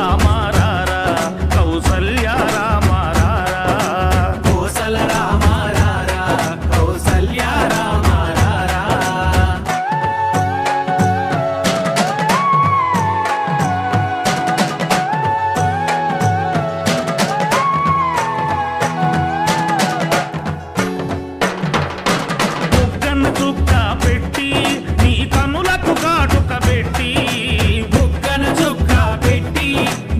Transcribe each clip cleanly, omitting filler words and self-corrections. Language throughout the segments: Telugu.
రామారారా కౌసల్య రామారారా కోసల రామారారా కౌసల్య రామారారా బుగ్గన చుక్క పెట్టి నీ కనులకు కాటుక పెట్టి బుగ్గన చుక్క పెట్టి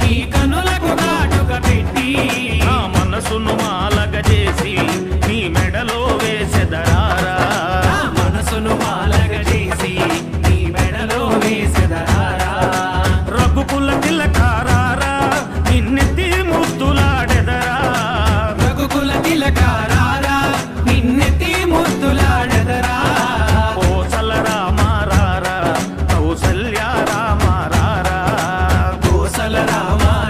నీ కనులకు కాటుక పెట్టి నా మనసును మాలగ చేసి నీ మెడలో వేసెదరారా నా మనసును మాలగ చేసి నీ మెడలో వేసెదరారా రఘుకుల తిలకారారా నిన్నెత్తి ముద్దులాడెదరా రఘుకుల తిలకారారా నిన్నెత్తి ముద్దులాడెదరా కోసల రామారారా కౌసల్య రామారారా కోసల రామారారా